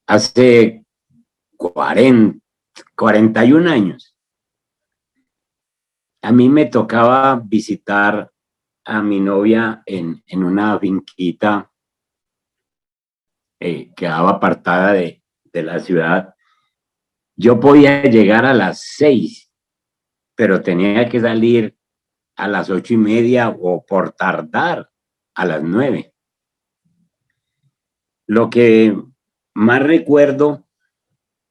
hace 41 años, a mí me tocaba visitar a mi novia en una finquita que quedaba apartada de la ciudad. Yo podía llegar a las 6, pero tenía que salir a las 8:30 o por tardar a las 9. Lo que más recuerdo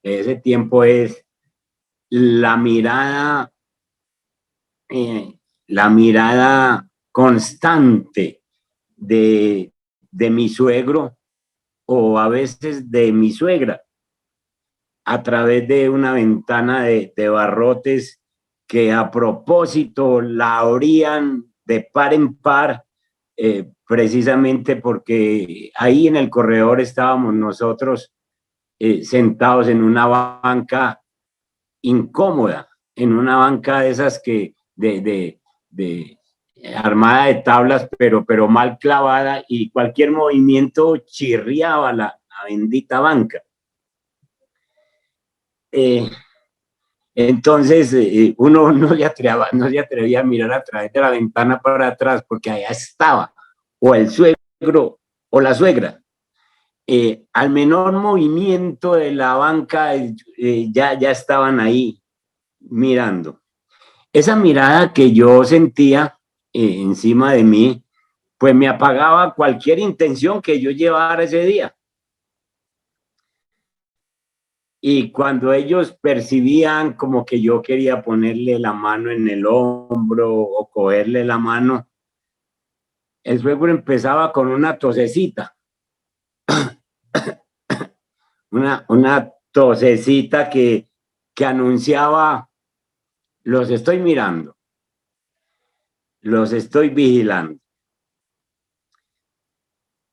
de ese tiempo es la mirada, la mirada constante de mi suegro o a veces de mi suegra a través de una ventana de barrotes que a propósito la abrían de par en par, precisamente porque ahí en el corredor estábamos nosotros sentados en una banca incómoda, en una banca de esas que de armada de tablas, pero mal clavada, y cualquier movimiento chirriaba la bendita banca. Entonces uno no se atrevía a mirar a través de la ventana para atrás porque allá estaba o el suegro o la suegra. Al menor movimiento de la banca ya estaban ahí mirando. Esa mirada que yo sentía encima de mí, pues me apagaba cualquier intención que yo llevara ese día. Y cuando ellos percibían como que yo quería ponerle la mano en el hombro o cogerle la mano, el suegro empezaba con una tosecita, una tosecita que anunciaba: los estoy mirando, los estoy vigilando.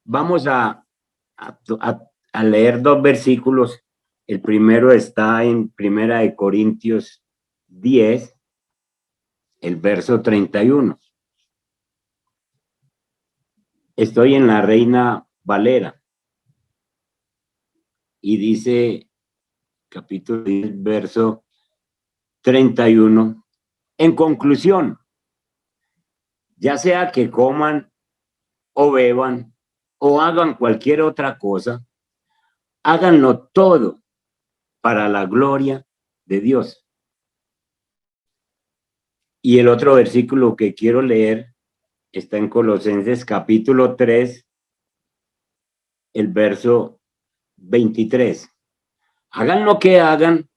Vamos a leer 2 versículos. El primero está en Primera de Corintios 10, el verso 31. Estoy en la Reina Valera y dice, capítulo 10, verso 31, en conclusión, ya sea que coman o beban o hagan cualquier otra cosa, háganlo todo para la gloria de Dios. Y el otro versículo que quiero leer está en Colosenses capítulo 3, el verso 23. Hagan lo que hagan,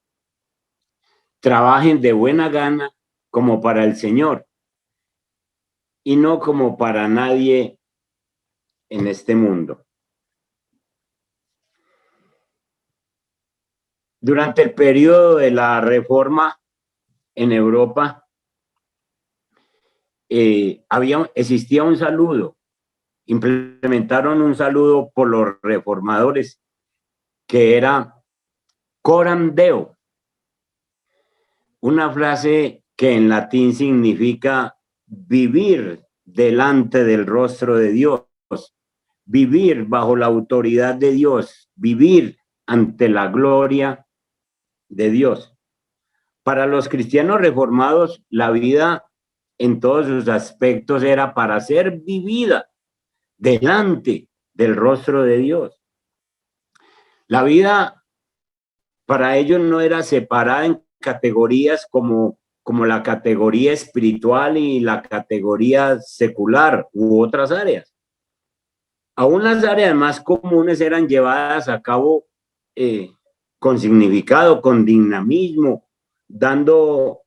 trabajen de buena gana como para el Señor y no como para nadie en este mundo. Durante el periodo de la Reforma en Europa, existía un saludo, implementaron un saludo por los reformadores que era coram Deo, una frase que en latín significa vivir delante del rostro de Dios, vivir bajo la autoridad de Dios, vivir ante la gloria de Dios. Para los cristianos reformados, la vida en todos sus aspectos era para ser vivida delante del rostro de Dios. La vida para ellos no era separada en categorías como la categoría espiritual y la categoría secular u otras áreas. Aún las áreas más comunes eran llevadas a cabo con significado, con dinamismo, dado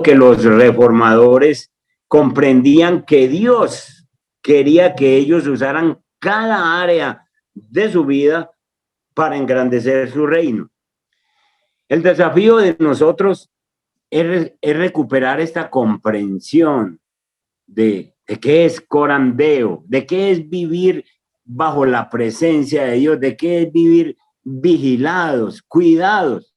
que los reformadores comprendían que Dios quería que ellos usaran cada área de su vida para engrandecer su reino. El desafío de nosotros es recuperar esta comprensión de qué es coram Deo, de qué es vivir bajo la presencia de Dios, de qué es vivir vigilados, cuidados.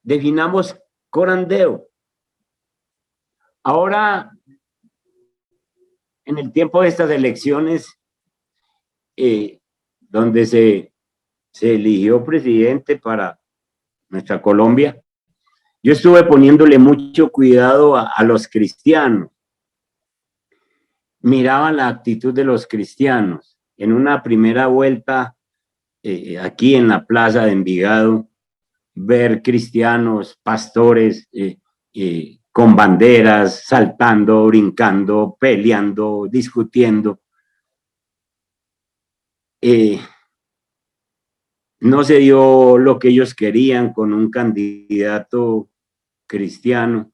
Definamos coram Deo. Ahora, en el tiempo de estas elecciones, donde se eligió presidente para nuestra Colombia, yo estuve poniéndole mucho cuidado a los cristianos. Miraba la actitud de los cristianos. En una primera vuelta, aquí en la plaza de Envigado, ver cristianos, pastores, con banderas, saltando, brincando, peleando, discutiendo. No se dio lo que ellos querían con un candidato cristiano,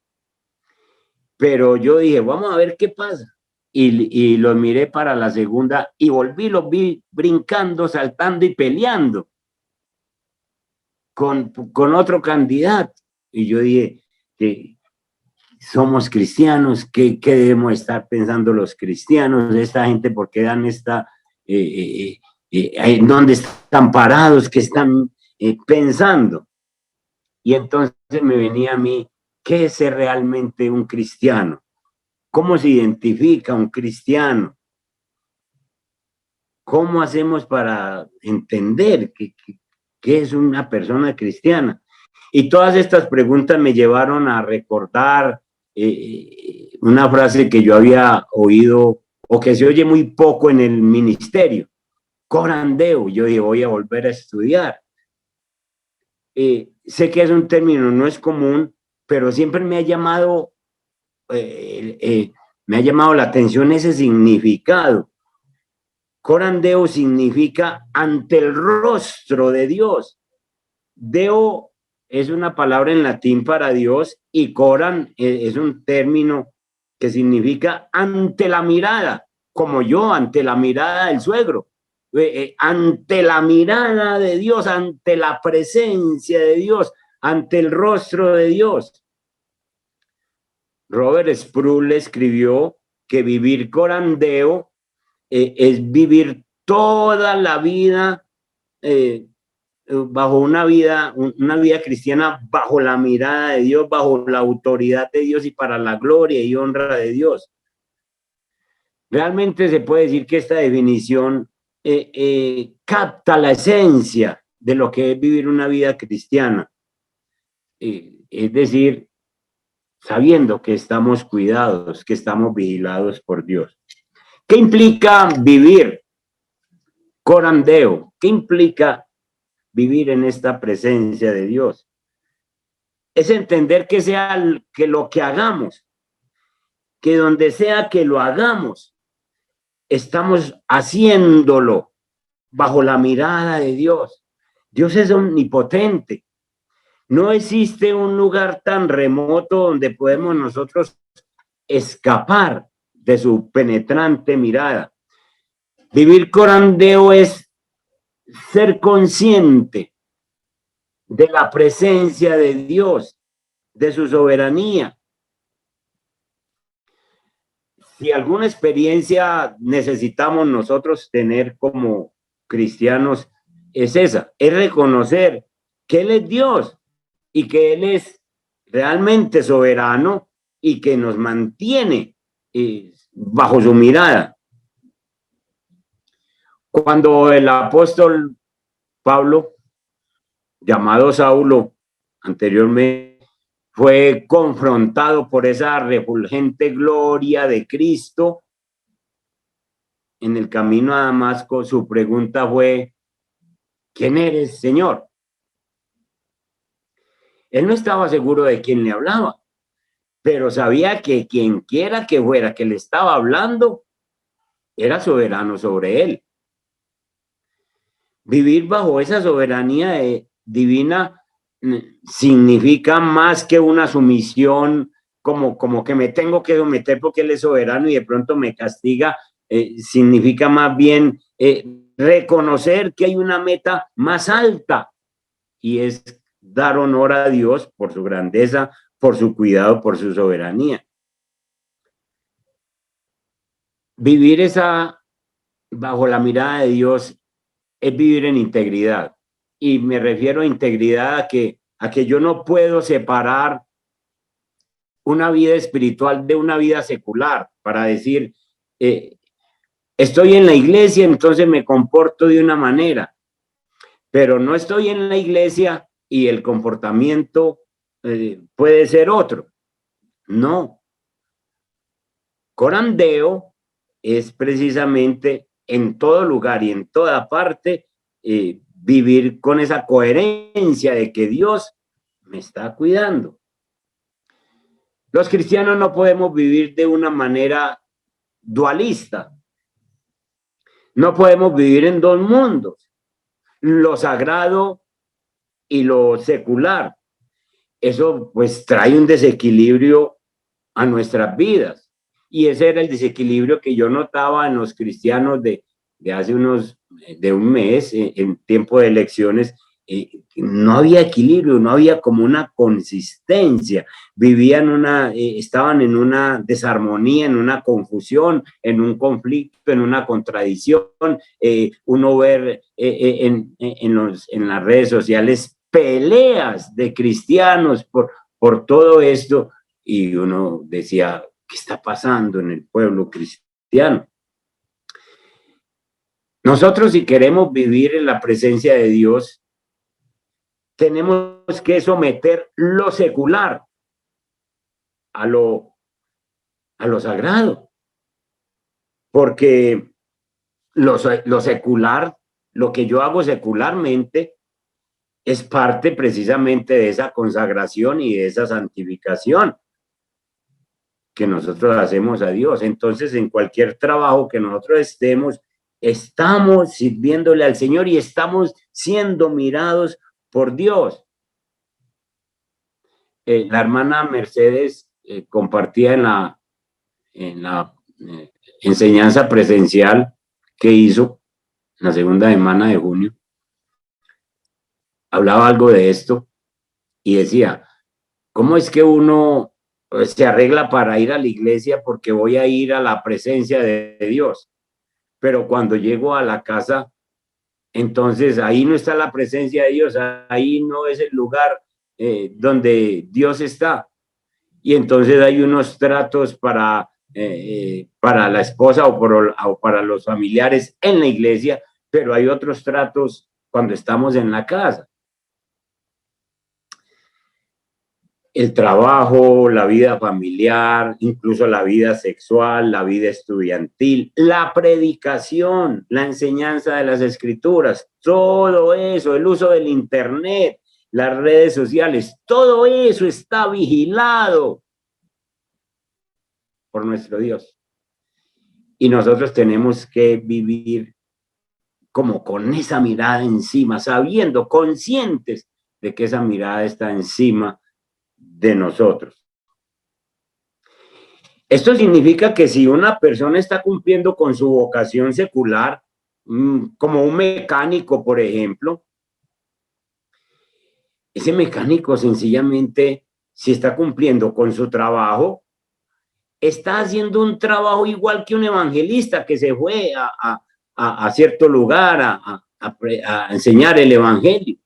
pero yo dije, vamos a ver qué pasa. Y los miré para la segunda y los vi brincando, saltando y peleando con otro candidato. Y yo dije que somos cristianos, ¿qué debemos estar pensando los cristianos? Esta gente, ¿por qué dan esta... ¿dónde están parados? ¿Qué están pensando? Y entonces me venía a mí, ¿qué es ser realmente un cristiano? ¿Cómo se identifica un cristiano? ¿Cómo hacemos para entender qué es una persona cristiana? Y todas estas preguntas me llevaron a recordar una frase que yo había oído o que se oye muy poco en el ministerio, coram Deo. Yo dije, voy a volver a estudiar. Sé que es un término, no es común, pero siempre me ha llamado la atención ese significado. Coram Deo significa ante el rostro de Dios. Deo es una palabra en latín para Dios y coram es un término que significa ante la mirada, como yo ante la mirada del suegro. Ante la mirada de Dios, ante la presencia de Dios, ante el rostro de Dios. Robert Sproul escribió que vivir coram Deo es vivir toda la vida bajo una vida cristiana, bajo la mirada de Dios, bajo la autoridad de Dios y para la gloria y honra de Dios. Realmente se puede decir que esta definición capta la esencia de lo que es vivir una vida cristiana. Es decir, sabiendo que estamos cuidados, que estamos vigilados por Dios. ¿Qué implica vivir coram Deo? ¿Qué implica vivir en esta presencia de Dios? Es entender que lo que hagamos, que donde sea que lo hagamos, estamos haciéndolo bajo la mirada de Dios. Dios es omnipotente. No existe un lugar tan remoto donde podemos nosotros escapar de su penetrante mirada. Vivir coram Deo es ser consciente de la presencia de Dios, de su soberanía. Si alguna experiencia necesitamos nosotros tener como cristianos, es esa, es reconocer que Él es Dios y que Él es realmente soberano y que nos mantiene bajo su mirada. Cuando el apóstol Pablo, llamado Saulo anteriormente, fue confrontado por esa refulgente gloria de Cristo en el camino a Damasco, su pregunta fue, ¿quién eres, Señor? Él no estaba seguro de quién le hablaba, pero sabía que quien quiera que fuera que le estaba hablando era soberano sobre él. Vivir bajo esa soberanía divina significa más que una sumisión, como que me tengo que someter porque Él es soberano y de pronto me castiga. Significa más bien reconocer que hay una meta más alta y es dar honor a Dios por su grandeza, por su cuidado, por su soberanía. Vivir bajo la mirada de Dios es vivir en integridad. Y me refiero a integridad a que yo no puedo separar una vida espiritual de una vida secular para decir, Estoy en la iglesia, entonces me comporto de una manera, pero no estoy en la iglesia y el comportamiento puede ser otro. No. Corandeo es precisamente en todo lugar y en toda parte vivir con esa coherencia de que Dios me está cuidando. Los cristianos no podemos vivir de una manera dualista. No podemos vivir en dos mundos, lo sagrado y lo secular. Eso pues trae un desequilibrio a nuestras vidas. Y ese era el desequilibrio que yo notaba en los cristianos de hace de un mes, en tiempo de elecciones. No había equilibrio, no había como una consistencia. Vivían estaban en una desarmonía, en una confusión, en un conflicto, en una contradicción. Uno ver en las redes sociales peleas de cristianos por todo esto, y uno decía, ¿qué está pasando en el pueblo cristiano? Nosotros, si queremos vivir en la presencia de Dios, tenemos que someter lo secular a lo sagrado, porque lo secular, lo que yo hago secularmente, es parte precisamente de esa consagración y de esa santificación que nosotros hacemos a Dios. Entonces, en cualquier trabajo que nosotros estemos, estamos sirviéndole al Señor y estamos siendo mirados por Dios. La hermana Mercedes compartía en la enseñanza presencial que hizo la segunda semana de junio, hablaba algo de esto y decía, ¿cómo es que uno se arregla para ir a la iglesia porque voy a ir a la presencia de Dios? Pero cuando llego a la casa, entonces ahí no está la presencia de Dios, ahí no es el lugar donde Dios está. Y entonces hay unos tratos para la esposa o para los familiares en la iglesia, pero hay otros tratos cuando estamos en la casa. El trabajo, la vida familiar, incluso la vida sexual, la vida estudiantil, la predicación, la enseñanza de las escrituras, todo eso, el uso del internet, las redes sociales, todo eso está vigilado por nuestro Dios. Y nosotros tenemos que vivir como con esa mirada encima, sabiendo, conscientes de que esa mirada está encima de nosotros. Esto significa que si una persona está cumpliendo con su vocación secular, como un mecánico, por ejemplo, ese mecánico sencillamente, si está cumpliendo con su trabajo, está haciendo un trabajo igual que un evangelista que se fue a cierto lugar a enseñar el evangelio.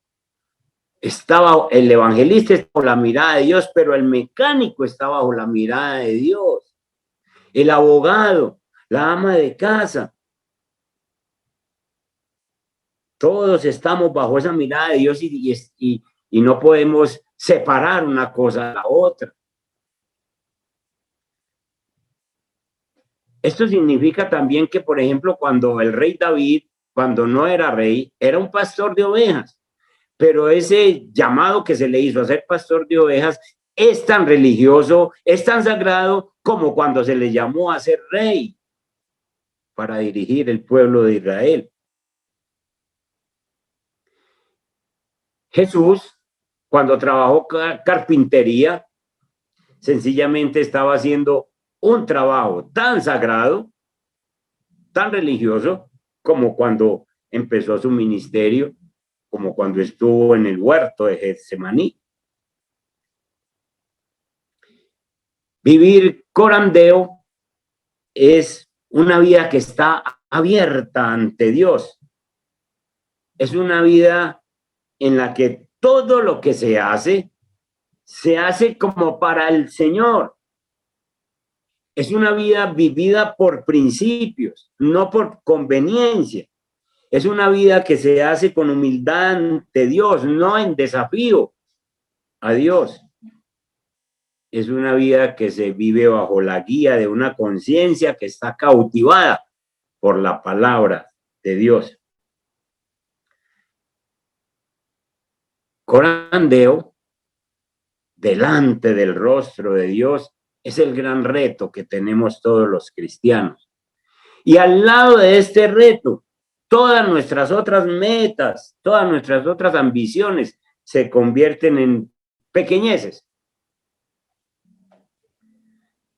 El evangelista está bajo la mirada de Dios, pero el mecánico está bajo la mirada de Dios. El abogado, la ama de casa. Todos estamos bajo esa mirada de Dios y no podemos separar una cosa de la otra. Esto significa también que, por ejemplo, cuando el rey David, cuando no era rey, era un pastor de ovejas, pero ese llamado que se le hizo a ser pastor de ovejas es tan religioso, es tan sagrado como cuando se le llamó a ser rey para dirigir el pueblo de Israel. Jesús, cuando trabajó carpintería, sencillamente estaba haciendo un trabajo tan sagrado, tan religioso, como cuando empezó su ministerio, como cuando estuvo en el huerto de Getsemaní. Vivir corandeo es una vida que está abierta ante Dios. Es una vida en la que todo lo que se hace como para el Señor. Es una vida vivida por principios, no por conveniencia. Es una vida que se hace con humildad ante Dios, no en desafío a Dios. Es una vida que se vive bajo la guía de una conciencia que está cautivada por la palabra de Dios. Corandeo, delante del rostro de Dios, es el gran reto que tenemos todos los cristianos. Y al lado de este reto, todas nuestras otras metas, todas nuestras otras ambiciones se convierten en pequeñeces.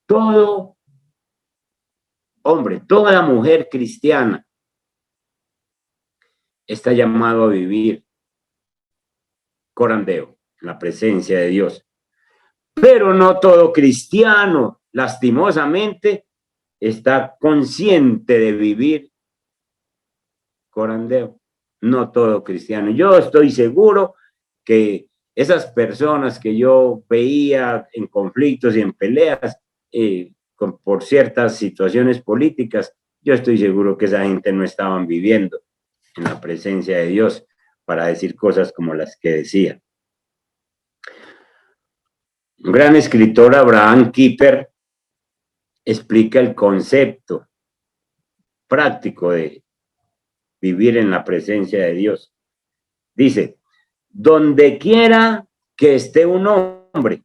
Todo hombre, toda mujer cristiana está llamado a vivir corandeo, en la presencia de Dios. Pero no todo cristiano, lastimosamente, está consciente de vivir corandeo. No todo cristiano. Yo estoy seguro que esas personas que yo veía en conflictos y en peleas por ciertas situaciones políticas, yo estoy seguro que esa gente no estaban viviendo en la presencia de Dios para decir cosas como las que decía. Un gran escritor, Abraham Kuyper, explica el concepto práctico de vivir en la presencia de Dios. Dice, donde quiera que esté un hombre,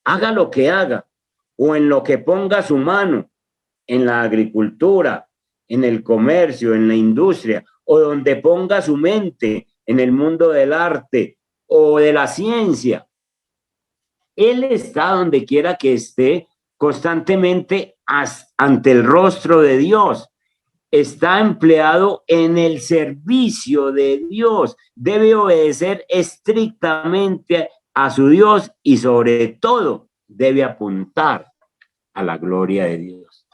haga lo que haga, o en lo que ponga su mano, en la agricultura, en el comercio, en la industria, o donde ponga su mente, en el mundo del arte o de la ciencia. Él está donde quiera que esté, constantemente ante el rostro de Dios. Está empleado en el servicio de Dios. Debe obedecer estrictamente a su Dios y sobre todo debe apuntar a la gloria de Dios.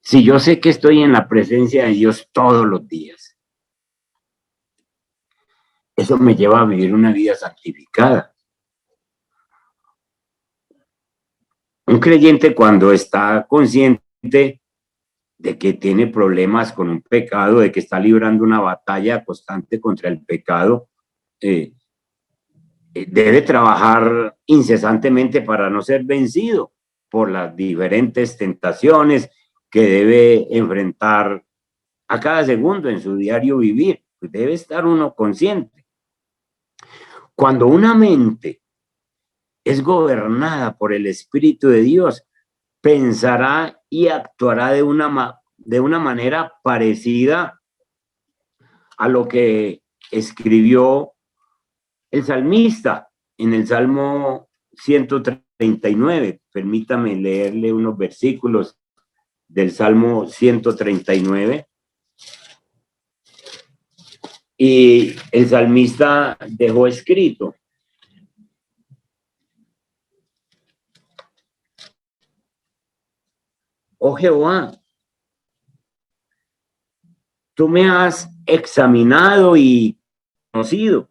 Si yo sé que estoy en la presencia de Dios todos los días, eso me lleva a vivir una vida santificada. Un creyente, cuando está consciente de que tiene problemas con un pecado, de que está librando una batalla constante contra el pecado, debe trabajar incesantemente para no ser vencido por las diferentes tentaciones que debe enfrentar a cada segundo en su diario vivir. Pues debe estar uno consciente. Cuando una mente es gobernada por el Espíritu de Dios, pensará y actuará de una manera parecida a lo que escribió el salmista en el Salmo 139. Permítame leerle unos versículos del Salmo 139. Y el salmista dejó escrito: oh Jehová, tú me has examinado y conocido.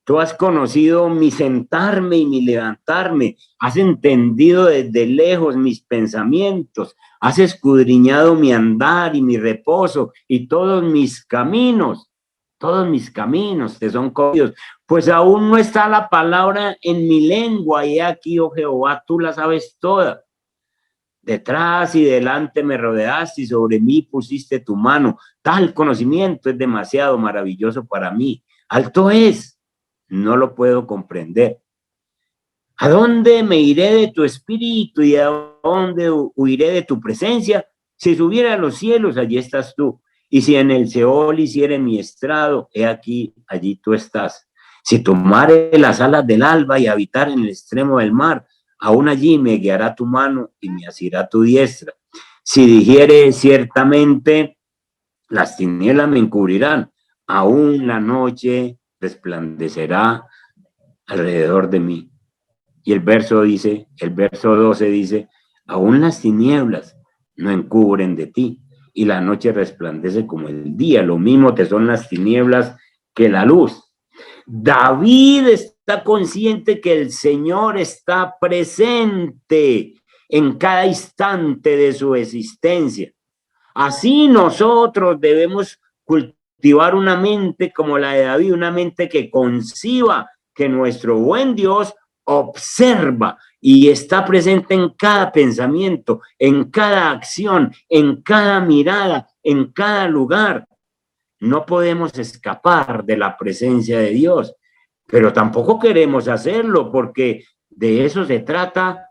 Tú has conocido mi sentarme y mi levantarme. Has entendido desde lejos mis pensamientos. Has escudriñado mi andar y mi reposo y todos mis caminos. Todos mis caminos te son conocidos. Pues aún no está la palabra en mi lengua. Y aquí, oh Jehová, tú la sabes toda. Detrás y delante me rodeaste y sobre mí pusiste tu mano. Tal conocimiento es demasiado maravilloso para mí. Alto es, no lo puedo comprender. ¿A dónde me iré de tu espíritu y a dónde huiré de tu presencia? Si subiera a los cielos, allí estás tú. Y si en el Seol hiciere mi estrado, he aquí, allí tú estás. Si tomare las alas del alba y habitar en el extremo del mar, aún allí me guiará tu mano y me asirá tu diestra. Si dijere ciertamente, las tinieblas me encubrirán, aún la noche resplandecerá alrededor de mí. Y el verso 12 dice, aún las tinieblas no encubren de ti, y la noche resplandece como el día. Lo mismo te son las tinieblas que la luz. David está está consciente que el Señor está presente en cada instante de su existencia. Así nosotros debemos cultivar una mente como la de David, una mente que conciba que nuestro buen Dios observa y está presente en cada pensamiento, en cada acción, en cada mirada, en cada lugar. No podemos escapar de la presencia de Dios, pero tampoco queremos hacerlo porque de eso se trata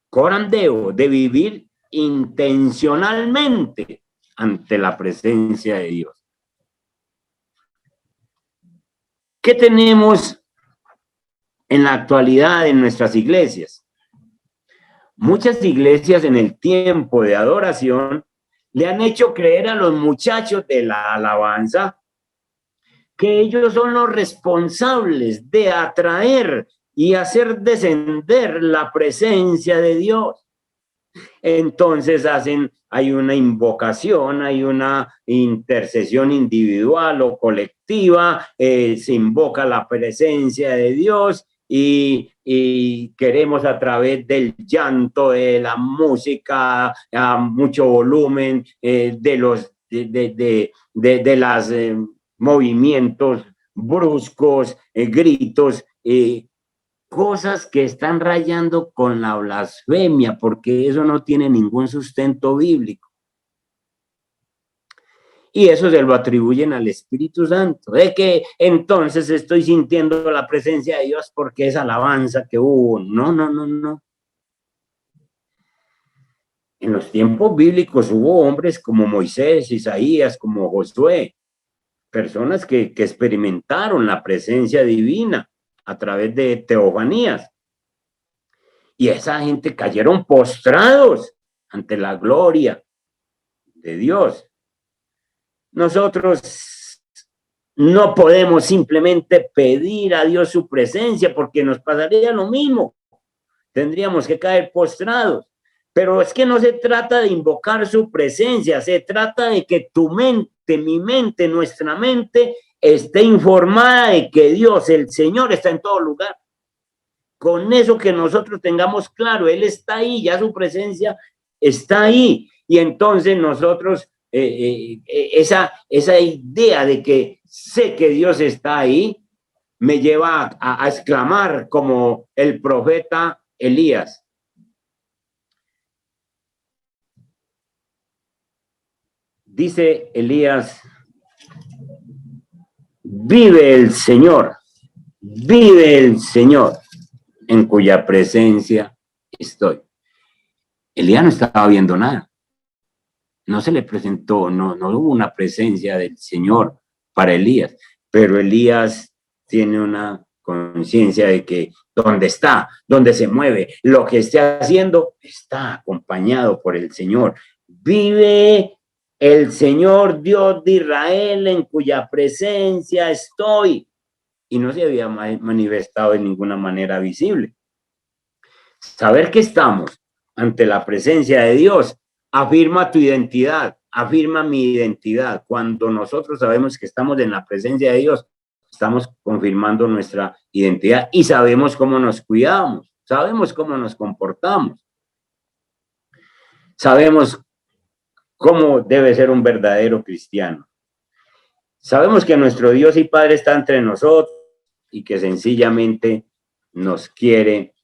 corandeo, de vivir intencionalmente ante la presencia de Dios. ¿Qué tenemos en la actualidad en nuestras iglesias? Muchas iglesias en el tiempo de adoración le han hecho creer a los muchachos de la alabanza que ellos son los responsables de atraer y hacer descender la presencia de Dios. Entonces hay una invocación, hay una intercesión individual o colectiva, se invoca la presencia de Dios y queremos a través del llanto, de la música a mucho volumen, de los movimientos bruscos, gritos, cosas que están rayando con la blasfemia, porque eso no tiene ningún sustento bíblico. Y eso se lo atribuyen al Espíritu Santo, de que entonces estoy sintiendo la presencia de Dios porque es alabanza que hubo. No, no, no, no. En los tiempos bíblicos hubo hombres como Moisés, Isaías, como Josué, personas que experimentaron la presencia divina a través de teofanías. Y esa gente cayeron postrados ante la gloria de Dios. Nosotros no podemos simplemente pedir a Dios su presencia porque nos pasaría lo mismo. Tendríamos que caer postrados. Pero es que no se trata de invocar su presencia, se trata de que tu mente, mi mente, nuestra mente esté informada de que Dios, el Señor, está en todo lugar. Con eso que nosotros tengamos claro, Él está ahí, ya su presencia está ahí. Y entonces nosotros, esa idea de que sé que Dios está ahí, me lleva a exclamar como el profeta Elías. Dice Elías, vive el Señor, en cuya presencia estoy. Elías no estaba viendo nada. No se le presentó, no hubo una presencia del Señor para Elías, pero Elías tiene una conciencia de que donde está, donde se mueve, lo que esté haciendo, está acompañado por el Señor. Vive el Señor Dios de Israel en cuya presencia estoy. Y no se había manifestado de ninguna manera visible. Saber que estamos ante la presencia de Dios afirma tu identidad, afirma mi identidad. Cuando nosotros sabemos que estamos en la presencia de Dios, estamos confirmando nuestra identidad y sabemos cómo nos cuidamos, sabemos cómo nos comportamos, sabemos cómo debe ser un verdadero cristiano. Sabemos que nuestro Dios y Padre está entre nosotros y que sencillamente nos quiere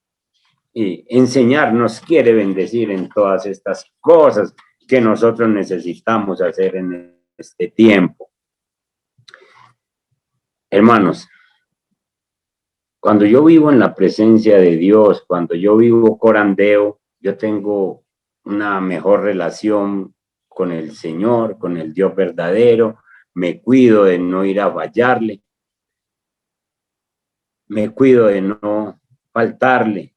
enseñar, nos quiere bendecir en todas estas cosas que nosotros necesitamos hacer en este tiempo. Hermanos, cuando yo vivo en la presencia de Dios, cuando yo vivo corandeo, yo tengo una mejor relación con el Señor, con el Dios verdadero, me cuido de no ir a fallarle, me cuido de no faltarle,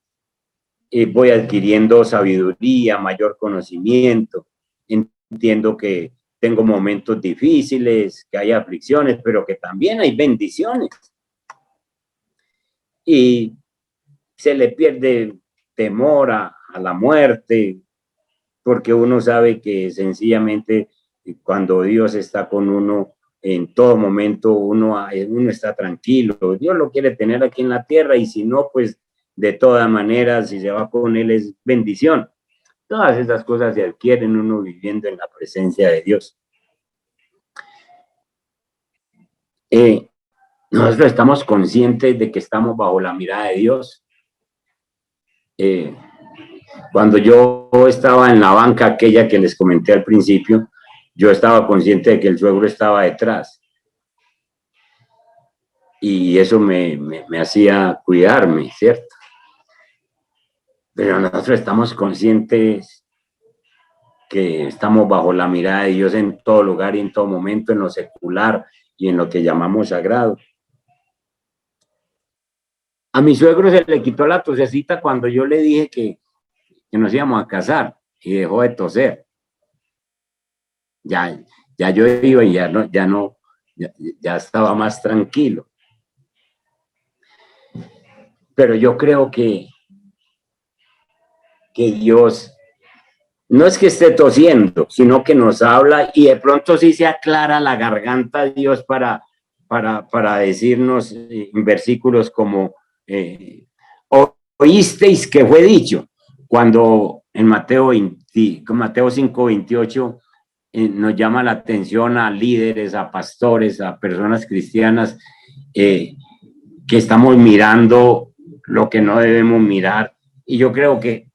voy adquiriendo sabiduría, mayor conocimiento, entiendo que tengo momentos difíciles, que hay aflicciones, pero que también hay bendiciones. Y se le pierde temor a la muerte, porque uno sabe que sencillamente cuando Dios está con uno, en todo momento uno está tranquilo. Dios lo quiere tener aquí en la tierra y si no, pues de todas maneras, si se va con él es bendición. Todas esas cosas se adquieren uno viviendo en la presencia de Dios. Nosotros estamos conscientes de que estamos bajo la mirada de Dios. Cuando yo estaba en la banca aquella que les comenté al principio, yo estaba consciente de que el suegro estaba detrás. Y eso me hacía cuidarme, ¿cierto? Pero nosotros estamos conscientes que estamos bajo la mirada de Dios en todo lugar y en todo momento, en lo secular y en lo que llamamos sagrado. A mi suegro se le quitó la tosecita cuando yo le dije que nos íbamos a casar y dejó de toser. Ya yo iba y ya estaba más tranquilo. Pero yo creo que Dios no es que esté tosiendo, sino que nos habla y de pronto sí se aclara la garganta de Dios para decirnos en versículos como oísteis que fue dicho, cuando en Mateo 5:28 nos llama la atención a líderes, a pastores, a personas cristianas que estamos mirando lo que no debemos mirar. Y yo creo que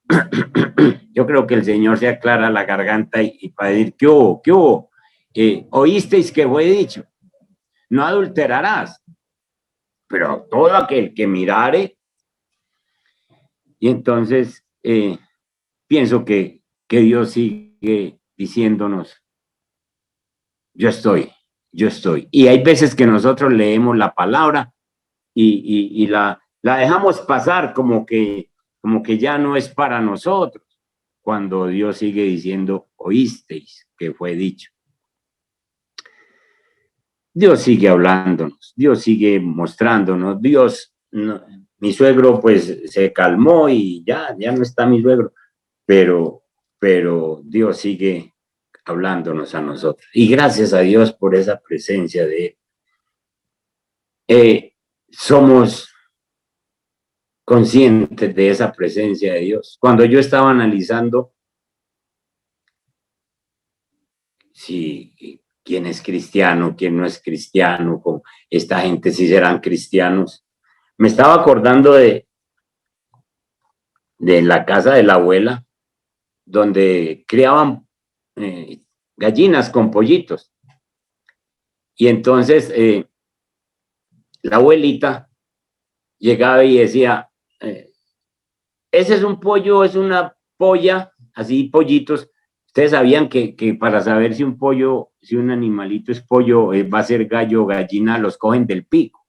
el Señor se aclara la garganta y para decir, ¿qué hubo? ¿Qué hubo? Oísteis que fue dicho, no adulterarás, pero todo aquel que mirare. Y entonces pienso que Dios sigue diciéndonos, yo estoy. Y hay veces que nosotros leemos la palabra y la dejamos pasar como que ya no es para nosotros, cuando Dios sigue diciendo, oísteis que fue dicho. Dios sigue hablándonos, Dios sigue mostrándonos, mi suegro pues se calmó y ya no está mi suegro, pero Dios sigue hablándonos a nosotros. Y gracias a Dios por esa presencia de Él. Somos conscientes de esa presencia de Dios. Cuando yo estaba analizando si quién es cristiano, quién no es cristiano, con esta gente si serán cristianos, me estaba acordando de la casa de la abuela, donde criaban gallinas con pollitos. Y entonces la abuelita llegaba y decía, ese es un pollo, es una polla, así pollitos. Ustedes sabían que para saber si un pollo, si un animalito es pollo, va a ser gallo o gallina, los cogen del pico.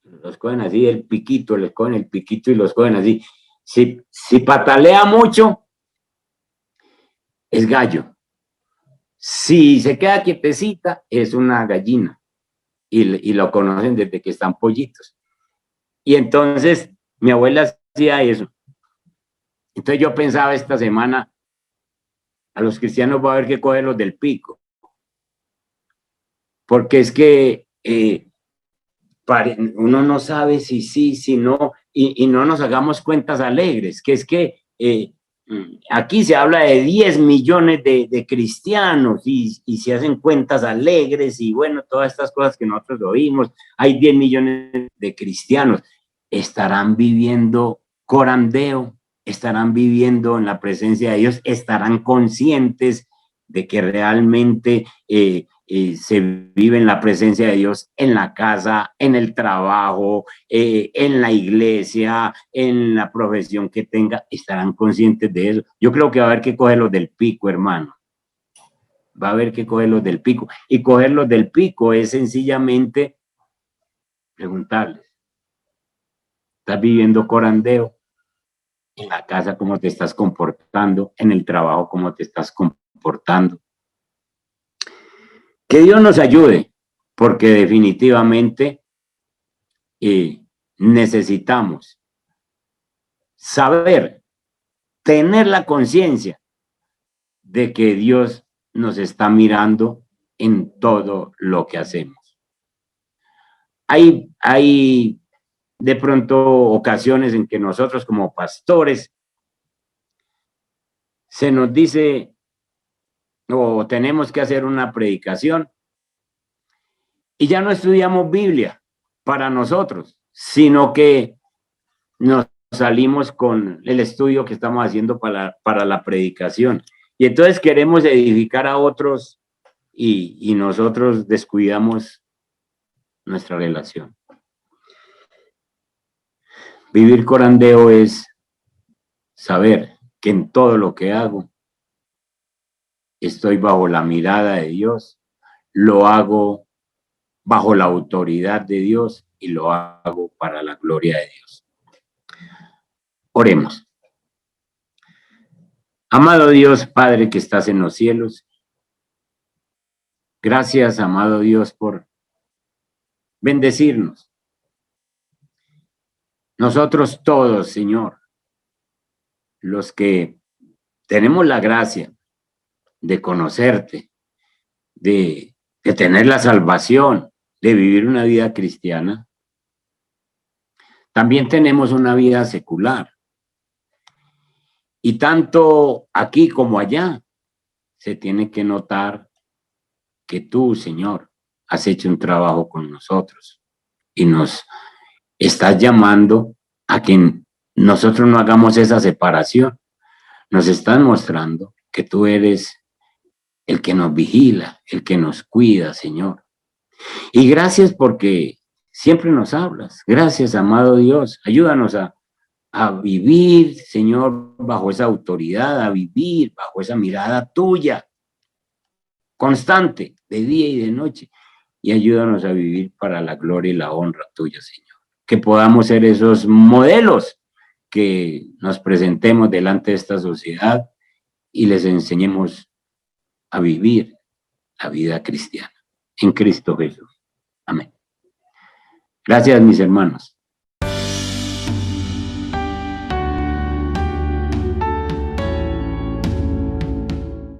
Los cogen así del piquito, les cogen el piquito y los cogen así. Si patalea mucho, es gallo. Si se queda quietecita, es una gallina. Y lo conocen desde que están pollitos. Y entonces mi abuela hacía eso. Entonces yo pensaba esta semana, a los cristianos va a haber que cogerlos del pico. Porque es que uno no sabe si sí, si no, y no nos hagamos cuentas alegres, que es que aquí se habla de 10 millones de cristianos y se hacen cuentas alegres y bueno, todas estas cosas que nosotros oímos, hay 10 millones de cristianos, estarán viviendo corandeo, estarán viviendo en la presencia de Dios, estarán conscientes de que realmente se vive en la presencia de Dios en la casa, en el trabajo, en la iglesia, en la profesión que tenga, estarán conscientes de eso. Yo creo que va a haber que cogerlos del pico, hermano. Va a haber que cogerlos del pico. Y cogerlos del pico es sencillamente preguntarles, ¿estás viviendo corandeo? En la casa, ¿cómo te estás comportando? En el trabajo, ¿cómo te estás comportando? Que Dios nos ayude, porque definitivamente necesitamos saber, tener la conciencia de que Dios nos está mirando en todo lo que hacemos. Hay de pronto ocasiones en que nosotros como pastores se nos dice o tenemos que hacer una predicación y ya no estudiamos Biblia para nosotros, sino que nos salimos con el estudio que estamos haciendo para la predicación. Y entonces queremos edificar a otros y nosotros descuidamos nuestra relación. Vivir corandeo es saber que en todo lo que hago estoy bajo la mirada de Dios, lo hago bajo la autoridad de Dios y lo hago para la gloria de Dios. Oremos. Amado Dios, Padre que estás en los cielos, gracias, amado Dios, por bendecirnos. Nosotros todos, Señor, los que tenemos la gracia de conocerte, de tener la salvación, de vivir una vida cristiana, también tenemos una vida secular. Y tanto aquí como allá se tiene que notar que tú, Señor, has hecho un trabajo con nosotros y nos estás llamando a que nosotros no hagamos esa separación. Nos estás mostrando que tú eres el que nos vigila, el que nos cuida, Señor. Y gracias porque siempre nos hablas. Gracias, amado Dios. Ayúdanos a vivir, Señor, bajo esa autoridad, a vivir bajo esa mirada tuya, constante, de día y de noche. Y ayúdanos a vivir para la gloria y la honra tuya, Señor. Que podamos ser esos modelos que nos presentemos delante de esta sociedad y les enseñemos a vivir la vida cristiana en Cristo Jesús. Amén. Gracias, mis hermanos.